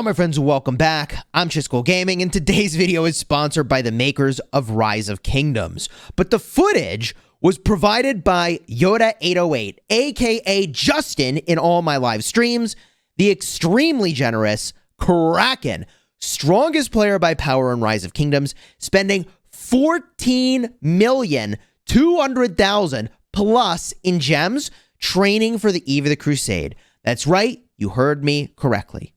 My friends, welcome back. I'm Chisgule Gaming, and today's video is sponsored by the makers of Rise of Kingdoms. But the footage was provided by Yoda 808, aka Justin, in all my live streams, the extremely generous Kraken, strongest player by power in Rise of Kingdoms, spending 14,200,000 plus in gems training for the Eve of the Crusade. That's right, you heard me correctly.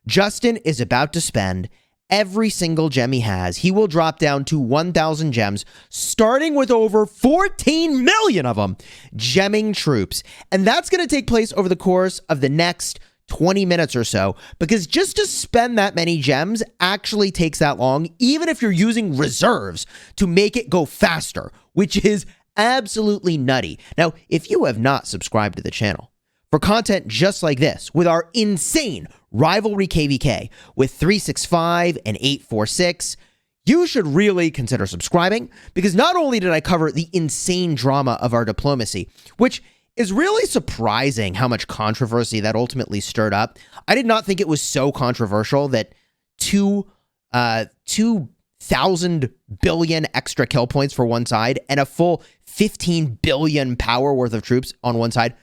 Justin is about to spend every single gem he has. He will drop down to 1,000 gems, starting with over 14 million of them, gemming troops. And that's going to take place over the course of the next 20 minutes or so, because just to spend that many gems actually takes that long, even if you're using reserves to make it go faster, which is absolutely nutty. Now, if you have not subscribed to the channel for content just like this, with our insane rivalry KvK with 365 and 846, you should really consider subscribing, because not only did I cover the insane drama of our diplomacy, which is really surprising how much controversy that ultimately stirred up. I did not think it was so controversial that 2,000 billion extra kill points for one side and a full 15 billion power worth of troops on one side.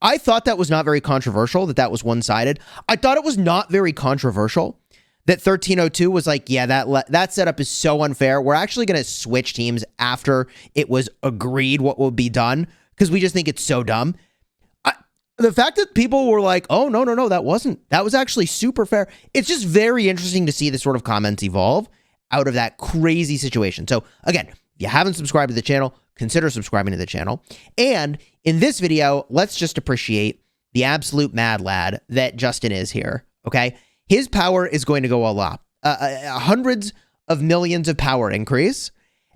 I thought that was not very controversial, that was one-sided. I thought it was not very controversial that 1302 was like, yeah, that setup is so unfair. We're actually going to switch teams after it was agreed what will be done, because we just think it's so dumb. The fact that people were like, oh, no, that was actually super fair. It's just very interesting to see the sort of comments evolve out of that crazy situation. So again, if you haven't subscribed to the channel, consider subscribing to the channel. And in this video, let's just appreciate the absolute mad lad that Justin is here, okay? His power is going to go a lot. Hundreds of millions of power increase.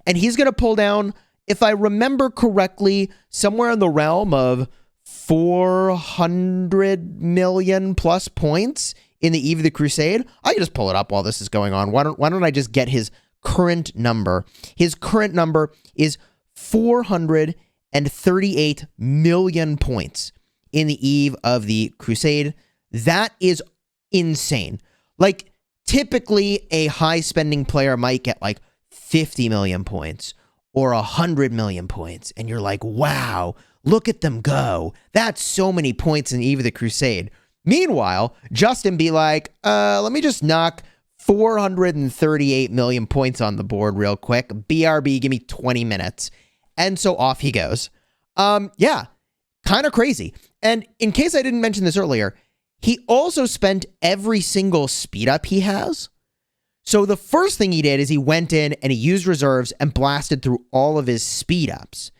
And he's going to pull down, if I remember correctly, somewhere in the realm of 400 million plus points in the Eve of the Crusade. I can just pull it up while this is going on. Why don't I just get his current number? His current number is 438 million points in the Eve of the Crusade. That is insane. Like, typically a high spending player might get like 50 million points or 100 million points, and you're like, wow, look at them go. That's so many points in Eve of the Crusade. Meanwhile, Justin be like, let me just knock 438 million points on the board real quick. BRB, give me 20 minutes. And so off he goes. Yeah, kind of crazy. And in case I didn't mention this earlier, he also spent every single speed up he has. So the first thing he did is he went in and he used reserves and blasted through all of his speed ups.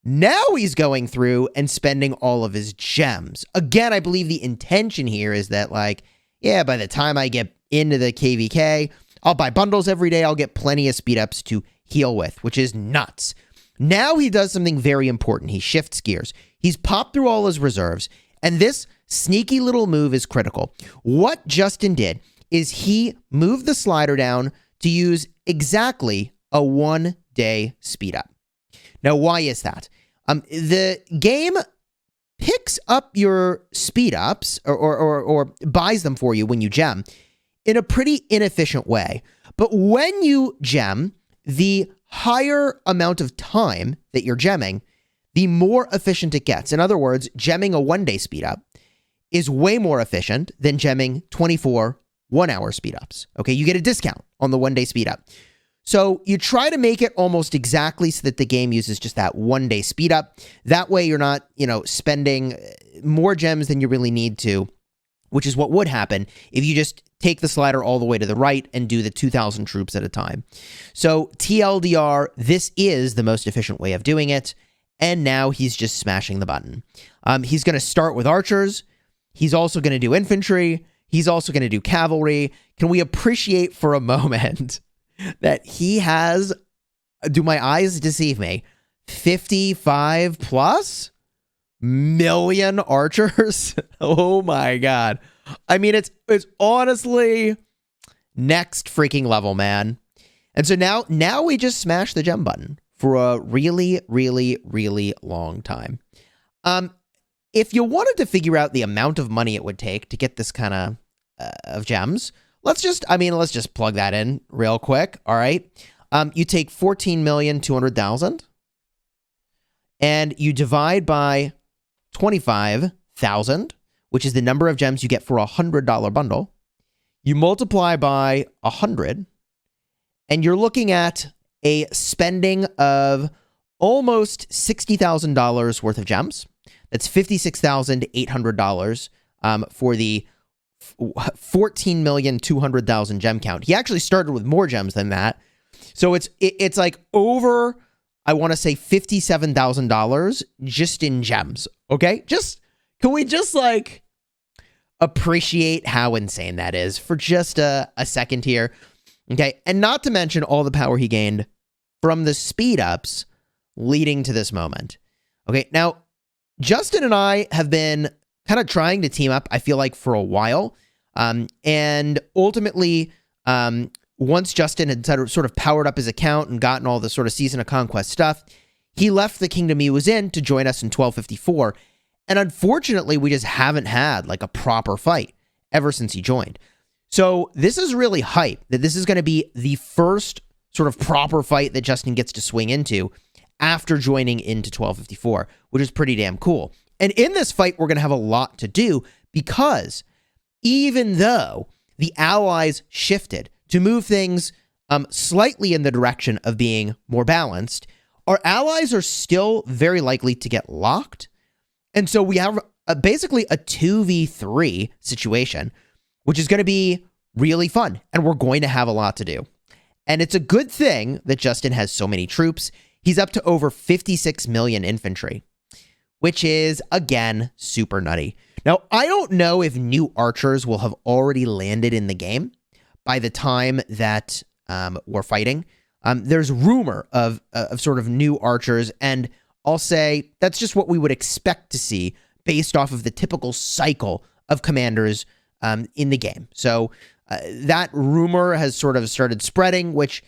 Now he's going through and spending all of his gems. Again, I believe the intention here is that, like, yeah, by the time I get into the KvK, I'll buy bundles every day. I'll get plenty of speed ups to heal with, which is nuts. Now he does something very important. He shifts gears. He's popped through all his reserves, and this sneaky little move is critical. What Justin did is he moved the slider down to use exactly a 1-day speed up. Now, why is that? The game picks up your speed ups or buys them for you when you gem in a pretty inefficient way. But when you gem, the higher amount of time that you're gemming, the more efficient it gets. In other words, gemming a 1-day speed up is way more efficient than gemming 24 1-hour speed ups. Okay, you get a discount on the 1-day speed up. So you try to make it almost exactly so that the game uses just that 1-day speed up. That way you're not, spending more gems than you really need to, which is what would happen if you just take the slider all the way to the right and do the 2,000 troops at a time. So TLDR, this is the most efficient way of doing it. And now he's just smashing the button. He's going to start with archers. He's also going to do infantry. He's also going to do cavalry. Can we appreciate for a moment that he has, do my eyes deceive me, 55 plus million archers? Oh my God. I mean, it's honestly next freaking level, man. And so now we just smash the gem button for a really, really, really long time. If you wanted to figure out the amount of money it would take to get this kind of gems, let's just plug that in real quick. All right. You take 14,200,000 and you divide by 25,000, which is the number of gems you get for a $100 bundle. You multiply by 100, and you're looking at a spending of almost $60,000 worth of gems. That's $56,800 for the 14,200,000 gem count. He actually started with more gems than that. So it's like over, I want to say $57,000 just in gems. Okay? Can we just like appreciate how insane that is for just a second here? Okay? And not to mention all the power he gained from the speed ups leading to this moment. Okay? Now, Justin and I have been kind of trying to team up, I feel like, for a while. And ultimately, once Justin had sort of powered up his account and gotten all the sort of Season of Conquest stuff, he left the kingdom he was in to join us in 1254. And unfortunately, we just haven't had like a proper fight ever since he joined. So this is really hype that this is going to be the first sort of proper fight that Justin gets to swing into after joining into 1254, which is pretty damn cool. And in this fight, we're going to have a lot to do because even though the allies shifted to move things slightly in the direction of being more balanced, our allies are still very likely to get locked. And so we have basically a 2v3 situation, which is going to be really fun. And we're going to have a lot to do. And it's a good thing that Justin has so many troops. He's up to over 56 million infantry, which is, again, super nutty. Now, I don't know if new archers will have already landed in the game by the time that we're fighting. There's rumor of sort of new archers, and I'll say that's just what we would expect to see based off of the typical cycle of commanders in the game. So that rumor has sort of started spreading, which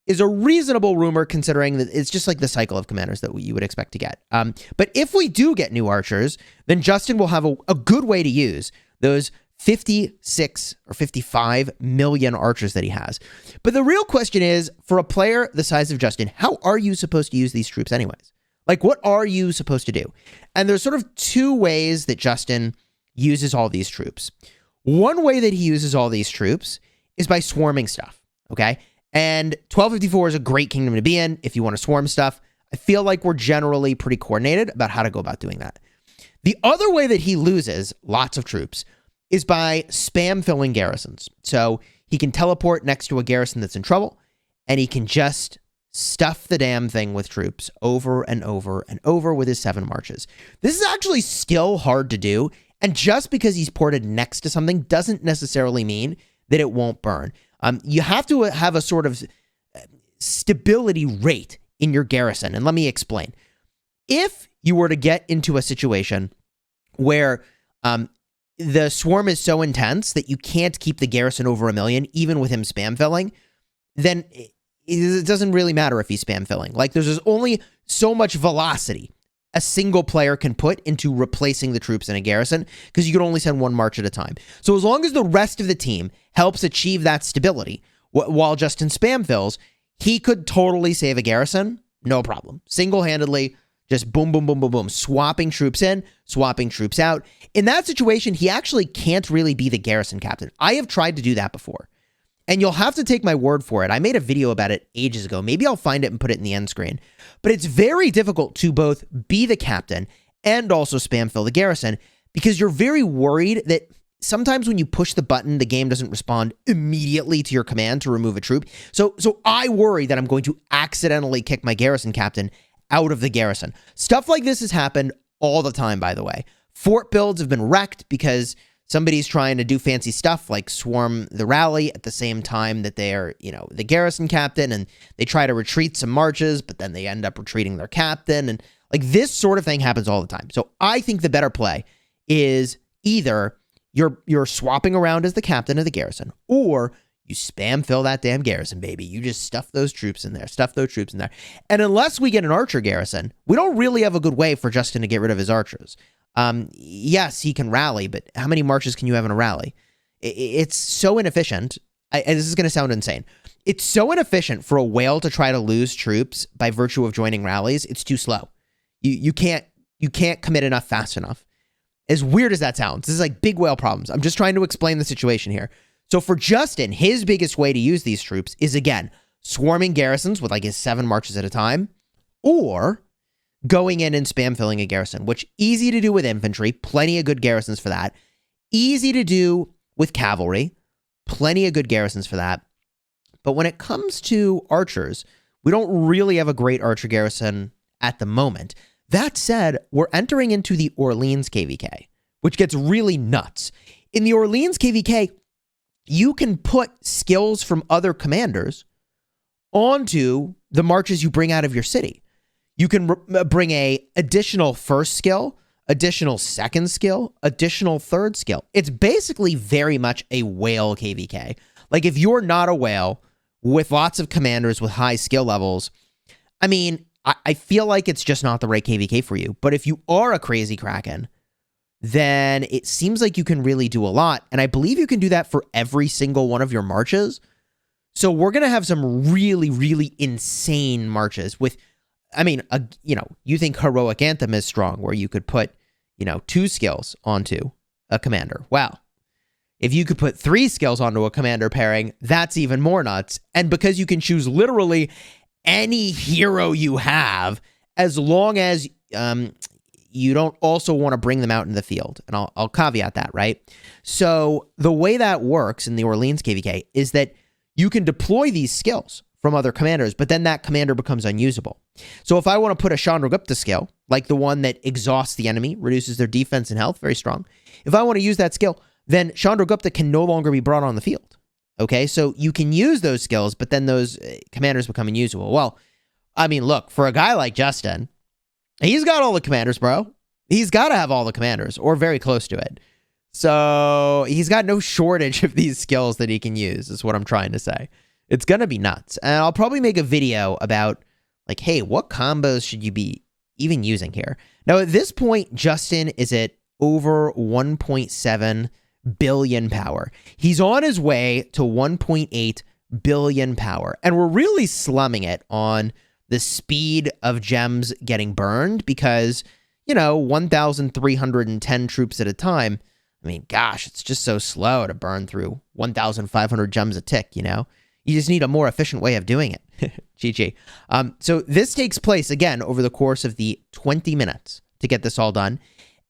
is a reasonable rumor considering that it's just like the cycle of commanders that you would expect to get. But if we do get new archers, then Justin will have a good way to use those 56 or 55 million archers that he has. But the real question is, for a player the size of Justin, how are you supposed to use these troops anyways? Like, what are you supposed to do? And there's sort of two ways that Justin uses all these troops. One way that he uses all these troops is by swarming stuff, okay? And 1254 is a great kingdom to be in if you want to swarm stuff. I feel like we're generally pretty coordinated about how to go about doing that. The other way that he loses lots of troops is by spam filling garrisons. So he can teleport next to a garrison that's in trouble, and he can just stuff the damn thing with troops over and over and over with his 7 marches. This is actually still hard to do, and just because he's ported next to something doesn't necessarily mean that it won't burn. You have to have a sort of stability rate in your garrison. And let me explain. If you were to get into a situation where the swarm is so intense that you can't keep the garrison over 1 million, even with him spam filling, then it doesn't really matter if he's spam filling. Like, there's only so much velocity a single player can put into replacing the troops in a garrison, because you can only send 1 march at a time. So as long as the rest of the team helps achieve that stability while Justin spam fills, he could totally save a garrison, no problem. Single-handedly, just boom, boom, boom, boom, boom, swapping troops in, swapping troops out. In that situation, he actually can't really be the garrison captain. I have tried to do that before, and you'll have to take my word for it. I made a video about it ages ago. Maybe I'll find it and put it in the end screen. But it's very difficult to both be the captain and also spam fill the garrison, because you're very worried that sometimes when you push the button, the game doesn't respond immediately to your command to remove a troop. So I worry that I'm going to accidentally kick my garrison captain out of the garrison. Stuff like this has happened all the time, by the way. Fort builds have been wrecked because somebody's trying to do fancy stuff like swarm the rally at the same time that they're, the garrison captain, and they try to retreat some marches, but then they end up retreating their captain. And like, this sort of thing happens all the time. So I think the better play is either you're swapping around as the captain of the garrison, or you spam fill that damn garrison, baby. You just stuff those troops in there, And unless we get an archer garrison, we don't really have a good way for Justin to get rid of his archers. Yes, he can rally, but how many marches can you have in a rally? It's so inefficient. And this is going to sound insane. It's so inefficient for a whale to try to lose troops by virtue of joining rallies. It's too slow. You can't commit enough fast enough. As weird as that sounds, this is like big whale problems. I'm just trying to explain the situation here. So for Justin, his biggest way to use these troops is, again, swarming garrisons with like his 7 marches at a time, or going in and spam filling a garrison, which easy to do with infantry, plenty of good garrisons for that. Easy to do with cavalry, plenty of good garrisons for that. But when it comes to archers, we don't really have a great archer garrison at the moment. That said, we're entering into the Orleans KvK, which gets really nuts. In the Orleans KvK, you can put skills from other commanders onto the marches you bring out of your city. You can bring a additional first skill, additional second skill, additional third skill. It's basically very much a whale KvK. Like if you're not a whale with lots of commanders with high skill levels, I mean, I feel like it's just not the right KvK for you. But if you are a crazy Kraken, then it seems like you can really do a lot. And I believe you can do that for every single one of your marches. So we're going to have some really, really insane marches with, I mean, you think Heroic Anthem is strong, where you could put, 2 skills onto a commander. Wow. If you could put 3 skills onto a commander pairing, that's even more nuts. And because you can choose literally any hero you have, as long as you don't also want to bring them out in the field. And I'll caveat that, right? So the way that works in the Orleans KvK is that you can deploy these skills from other commanders, but then that commander becomes unusable. So if I want to put a Chandragupta skill, like the one that exhausts the enemy, reduces their defense and health, very strong. If I want to use that skill, then Chandragupta can no longer be brought on the field. Okay, so you can use those skills, but then those commanders become unusable. Well, I mean, look, for a guy like Justin, he's got all the commanders, bro. He's got to have all the commanders, or very close to it. So he's got no shortage of these skills that he can use, is what I'm trying to say. It's going to be nuts. And I'll probably make a video about, like, hey, what combos should you be even using here? Now, at this point, Justin is at over 1.7 billion power. He's on his way to 1.8 billion power. And we're really slumming it on the speed of gems getting burned because, 1,310 troops at a time. I mean, gosh, it's just so slow to burn through 1,500 gems a tick, You just need a more efficient way of doing it. GG. So this takes place, again, over the course of the 20 minutes to get this all done.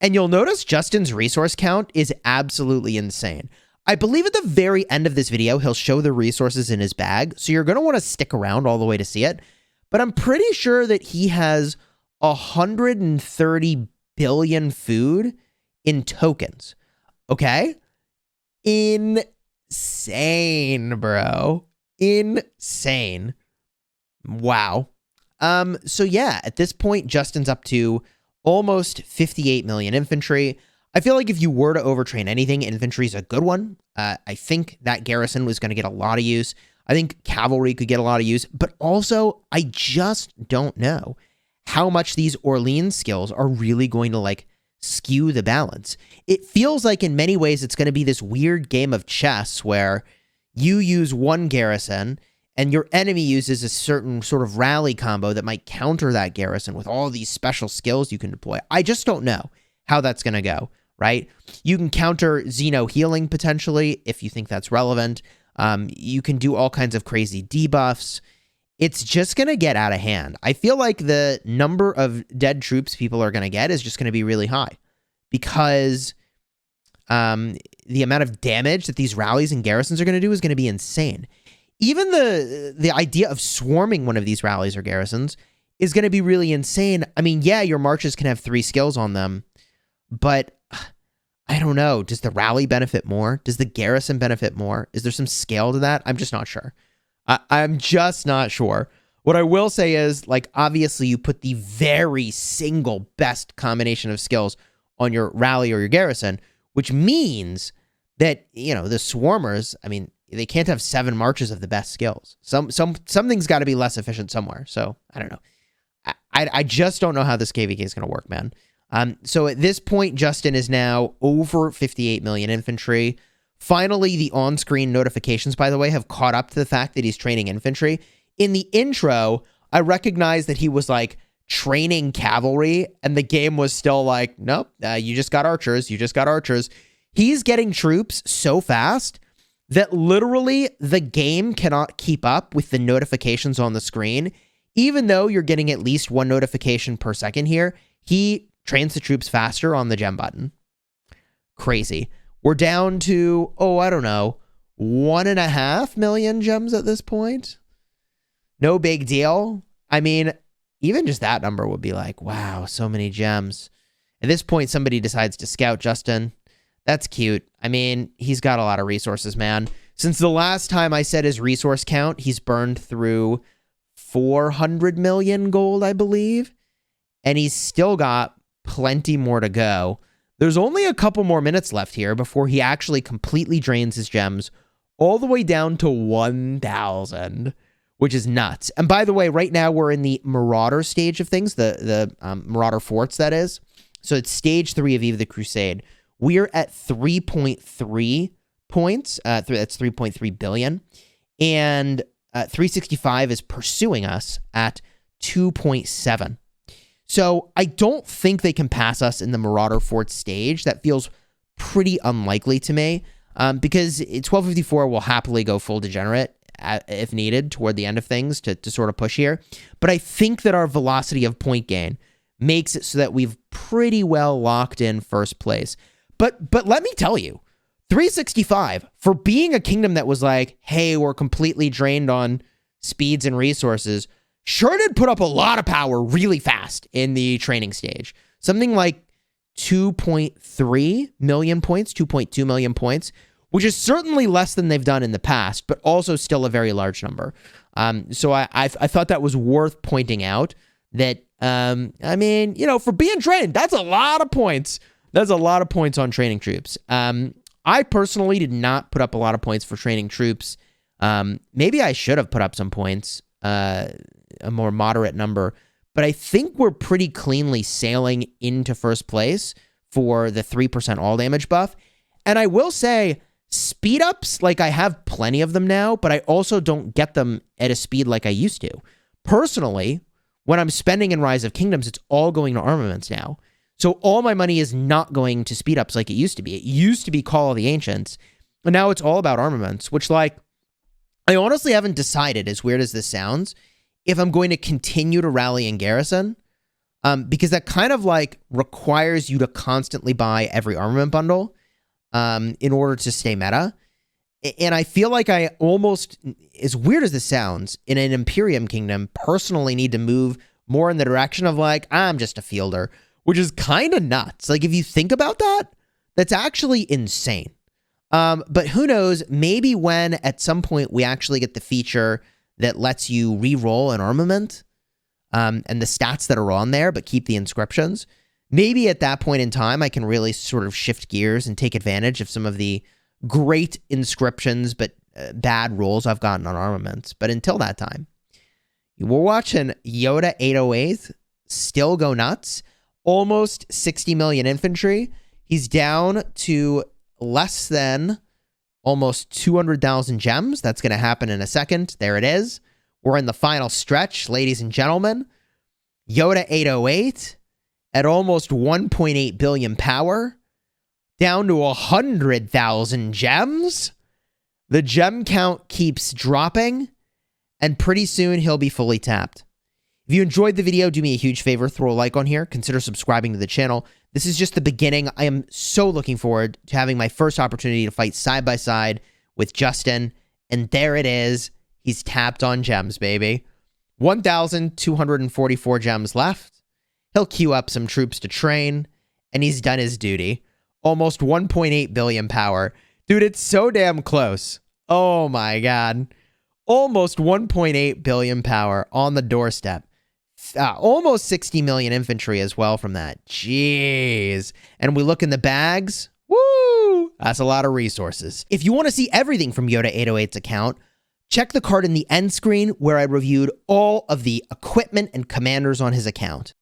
And you'll notice Justin's resource count is absolutely insane. I believe at the very end of this video, he'll show the resources in his bag. So you're going to want to stick around all the way to see it. But I'm pretty sure that he has 130 billion food in tokens. Okay? Insane, bro. Insane. Wow. So yeah, at this point, Justin's up to almost 58 million infantry. I feel like if you were to overtrain anything, infantry is a good one. I think that garrison was going to get a lot of use. I think cavalry could get a lot of use, but also I just don't know how much these Orleans skills are really going to skew the balance. It feels like in many ways it's going to be this weird game of chess where you use one garrison and your enemy uses a certain sort of rally combo that might counter that garrison with all these special skills you can deploy. I just don't know how that's going to go, right? You can counter Xeno healing potentially if you think that's relevant. You can do all kinds of crazy debuffs. It's just going to get out of hand. I feel like the number of dead troops people are going to get is just going to be really high because the amount of damage that these rallies and garrisons are going to do is going to be insane. Even the idea of swarming one of these rallies or garrisons is going to be really insane. I mean, yeah, your marches can have 3 skills on them, but I don't know. Does the rally benefit more? Does the garrison benefit more? Is there some scale to that? I'm just not sure. I'm just not sure. What I will say is, obviously you put the very single best combination of skills on your rally or your garrison, which means that, the swarmers, I mean, they can't have 7 marches of the best skills. Something's got to be less efficient somewhere. So I don't know. I just don't know how this KvK is going to work, man. So at this point, Justin is now over 58 million infantry, Finally, the on-screen notifications, by the way, have caught up to the fact that he's training infantry. In the intro, I recognized that he was like training cavalry, and the game was still like, nope, you just got archers. You just got archers. He's getting troops so fast that literally the game cannot keep up with the notifications on the screen. Even though you're getting at least one notification per second here, he trains the troops faster on the gem button. Crazy. We're down to, I don't know, 1.5 million gems at this point. No big deal. I mean, even just that number would be like, wow, so many gems. At this point, somebody decides to scout Justin. That's cute. I mean, he's got a lot of resources, man. Since the last time I said his resource count, he's burned through 400 million gold, I believe. And he's still got plenty more to go. There's only a couple more minutes left here before he actually completely drains his gems all the way down to 1,000, which is nuts. And by the way, right now we're in the Marauder stage of things, the Marauder forts, that is. So it's stage 3 of Eve of the Crusade. We're at 3.3 points. That's 3.3 billion. And 365 is pursuing us at 2.7. So I don't think they can pass us in the Marauder Fort stage. That feels pretty unlikely to me because 1254 will happily go full degenerate if needed toward the end of things to sort of push here. But I think that our velocity of point gain makes it so that we've pretty well locked in first place. But let me tell you, 365, for being a kingdom that was like, hey, we're completely drained on speeds and resources, sure did put up a lot of power really fast in the training stage. Something like 2.3 million points, 2.2 million points, which is certainly less than they've done in the past, but also still a very large number. So I thought that was worth pointing out that, I mean, you know, for being trained, that's a lot of points. That's a lot of points on training troops. I personally did not put up a lot of points for training troops. Maybe I should have put up some points, a more moderate number, but I think we're pretty cleanly sailing into first place for the 3% all damage buff. And I will say, speed ups, like I have plenty of them now, but I also don't get them at a speed like I used to. Personally, when I'm spending in Rise of Kingdoms, it's all going to armaments now. So all my money is not going to speed ups like it used to be. It used to be Call of the Ancients, and now it's all about armaments, which, like, I honestly haven't decided, as weird as this sounds, if I'm going to continue to rally in Garrison, because that kind of, like, requires you to constantly buy every armament bundle in order to stay meta. And I feel like I almost, as weird as this sounds, in an Imperium Kingdom, personally need to move more in the direction of, like, I'm just a fielder, which is kind of nuts. Like, if you think about that, that's actually insane. But who knows, maybe when at some point we actually get the feature that lets you re-roll an armament and the stats that are on there, but keep the inscriptions, maybe at that point in time I can really sort of shift gears and take advantage of some of the great inscriptions but bad rolls I've gotten on armaments. But until that time, we're watching Yoda 808 still go nuts. Almost 60 million infantry. He's down to less than almost 200,000 gems. That's going to happen in a second. There it is. We're in the final stretch, ladies and gentlemen. Yoda 808 at almost 1.8 billion power, down to 100,000 gems. The gem count keeps dropping, and pretty soon he'll be fully tapped. If you enjoyed the video, do me a huge favor, throw a like on here, consider subscribing to the channel. This is just the beginning. I am so looking forward to having my first opportunity to fight side by side with Justin, and there it is. He's tapped on gems, baby. 1,244 gems left. He'll queue up some troops to train, and he's done his duty. Almost 1.8 billion power. Dude, it's so damn close. Oh my god. Almost 1.8 billion power on the doorstep. Almost 60 million infantry as well from that. Jeez. And we look in the bags. Woo! That's a lot of resources. If you want to see everything from Yoda 808's account, check the card in the end screen where I reviewed all of the equipment and commanders on his account.